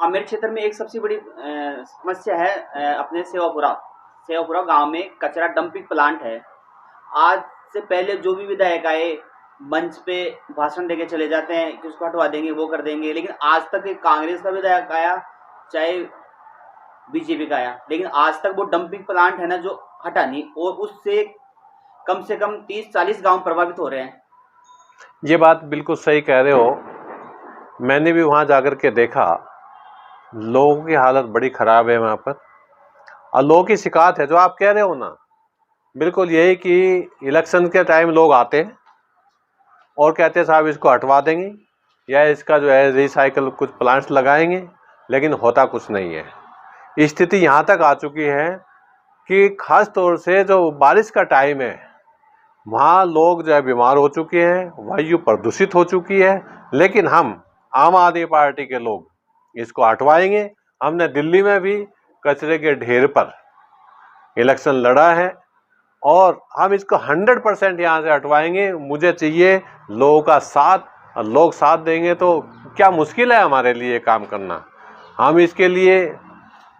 आमेर क्षेत्र में एक सबसे बड़ी समस्या है अपने सेवापुरा गांव में कचरा डंपिंग प्लांट है। आज से पहले जो भी विधायक आए मंच पे भाषण देके चले जाते हैं कि उसको हटवा देंगे, वो कर देंगे, लेकिन आज तक एक कांग्रेस का विधायक आया चाहे बीजेपी का आया, लेकिन आज तक वो डंपिंग प्लांट है ना जो हटा नहीं, और उससे कम से कम 30-40 गांव प्रभावित हो रहे हैं। ये बात बिल्कुल सही कह रहे हो। मैंने भी वहाँ जाकर के देखा, लोगों की हालत बड़ी ख़राब है वहाँ पर। और लोगों की शिकायत है जो आप कह रहे हो ना, बिल्कुल यही कि इलेक्शन के टाइम लोग आते हैं और कहते हैं साहब इसको हटवा देंगे या इसका जो है रिसाइकल कुछ प्लांट्स लगाएंगे, लेकिन होता कुछ नहीं है। स्थिति यहाँ तक आ चुकी है कि खास तौर से जो बारिश का टाइम है वहाँ लोग जो है बीमार हो चुके हैं, वायु प्रदूषित हो चुकी है, लेकिन हम आम आदमी पार्टी के लोग इसको हटवाएंगे। हमने दिल्ली में भी कचरे के ढेर पर इलेक्शन लड़ा है और हम इसको 100% यहाँ से हटवाएंगे। मुझे चाहिए लोगों का साथ, और लोग साथ देंगे तो क्या मुश्किल है हमारे लिए काम करना। हम इसके लिए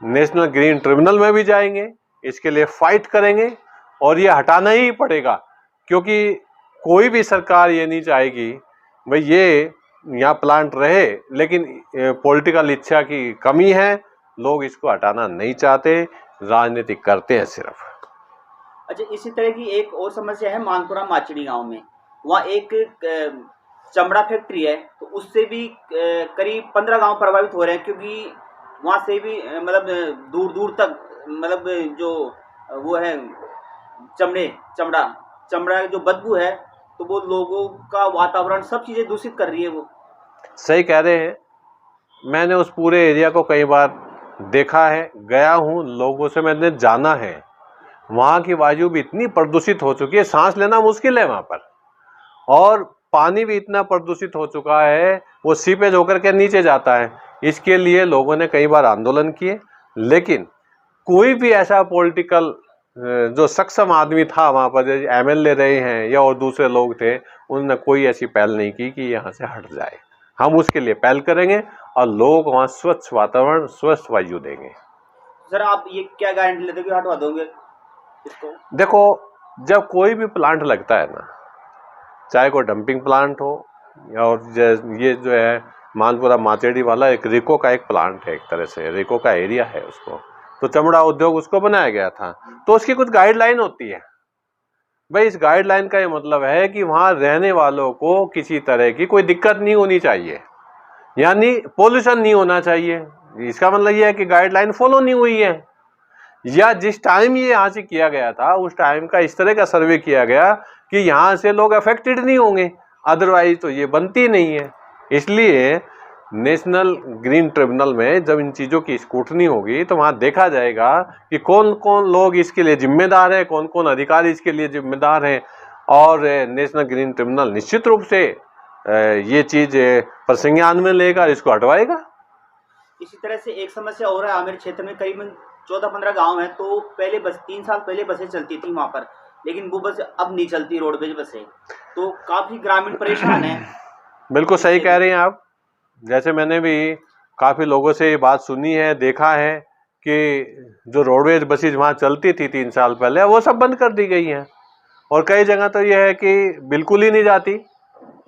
नेशनल ग्रीन ट्रिब्यूनल में भी जाएंगे, इसके लिए फाइट करेंगे और ये हटाना ही पड़ेगा, क्योंकि कोई भी सरकार ये नहीं चाहेगी भाई ये यहाँ प्लांट रहे, लेकिन पॉलिटिकल इच्छा की कमी है, लोग इसको हटाना नहीं चाहते, राजनीति करते हैं सिर्फ। अच्छा, इसी तरह की एक और समस्या है मानपुरा माचड़ी गांव में। वहाँ एक चमड़ा फैक्ट्री है, तो उससे भी करीब 15 गांव प्रभावित हो रहे हैं, क्योंकि वहाँ से भी मतलब दूर दूर तक मतलब जो वो है चमड़ा जो बदबू है, तो वो लोगों का वातावरण सब चीज़ें दूषित कर रही है। वो सही कह रहे हैं। मैंने उस पूरे एरिया को कई बार देखा है, गया हूँ, लोगों से मैंने जाना है। वहाँ की वायु भी इतनी प्रदूषित हो चुकी है, सांस लेना मुश्किल है वहाँ पर, और पानी भी इतना प्रदूषित हो चुका है वो सीपेज होकर के नीचे जाता है। इसके लिए लोगों ने कई बार आंदोलन किए, लेकिन कोई भी ऐसा पॉलिटिकल जो सक्षम आदमी था वहाँ पर, जो एमएलए रहे हैं या और दूसरे लोग थे, उन्होंने कोई ऐसी पहल नहीं की कि यहाँ से हट जाए। हम उसके लिए पहल करेंगे और लोग वहाँ स्वच्छ वातावरण, स्वच्छ वायु देंगे। सर, आप ये क्या गारंटी लेते हो कि हटवा दोगे इसको? देखो, जब कोई भी प्लांट लगता है ना, चाहे कोई डंपिंग प्लांट हो, और ये जो है मानपुरा माचेड़ी वाला एक रिको का एक प्लांट है, एक तरह से रिको का एरिया है उसको, तो चमड़ा उद्योग उसको बनाया गया था, तो उसकी कुछ गाइडलाइन होती है। भाई इस गाइडलाइन का ये मतलब है कि वहाँ रहने वालों को किसी तरह की कोई दिक्कत नहीं होनी चाहिए, यानी पोल्यूशन नहीं होना चाहिए। इसका मतलब ये है कि गाइडलाइन फॉलो नहीं हुई है, या जिस टाइम ये यहाँ से किया गया था उस टाइम का इस तरह का सर्वे किया गया कि यहाँ से लोग अफेक्टेड नहीं होंगे, अदरवाइज तो ये बनती नहीं है। इसलिए नेशनल ग्रीन ट्रिब्यूनल में जब इन चीज़ों की स्क्रूटनी होगी तो वहाँ देखा जाएगा कि कौन कौन लोग इसके लिए जिम्मेदार हैं, कौन कौन अधिकारी इसके लिए जिम्मेदार हैं, और नेशनल ग्रीन ट्रिब्यूनल निश्चित रूप से ये चीज़ प्रसंज्ञान में लेगा, इसको हटवाएगा। इसी तरह से एक समस्या और है आमेर क्षेत्र में, करीबन 14-15 गांव हैं, तो पहले 3 साल पहले बसें चलती थी वहाँ पर, लेकिन वो बस अब नहीं चलती, रोडवेज बसें, तो काफ़ी ग्रामीण परेशान हैं। बिल्कुल सही कह रहे हैं आप। जैसे मैंने भी काफ़ी लोगों से ये बात सुनी है, देखा है कि जो रोडवेज बसेज वहाँ चलती थी 3 साल पहले, वो सब बंद कर दी गई हैं, और कई जगह तो ये है कि बिल्कुल ही नहीं जाती,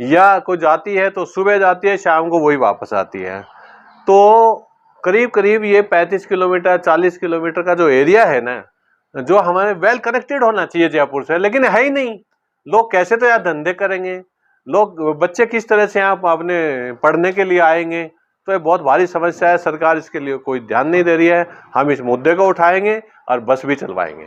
या कोई जाती है तो सुबह जाती है, शाम को वही वापस आती है। तो करीब करीब ये 35 किलोमीटर 40 किलोमीटर का जो एरिया है ना, जो हमारे वेल कनेक्टेड होना चाहिए जयपुर से, लेकिन है ही नहीं। लोग कैसे तो यहाँ धंधे करेंगे, लोग बच्चे किस तरह से यहाँ अपने पढ़ने के लिए आएंगे, तो ये बहुत भारी समस्या है। सरकार इसके लिए कोई ध्यान नहीं दे रही है। हम इस मुद्दे को उठाएंगे और बस भी चलवाएंगे।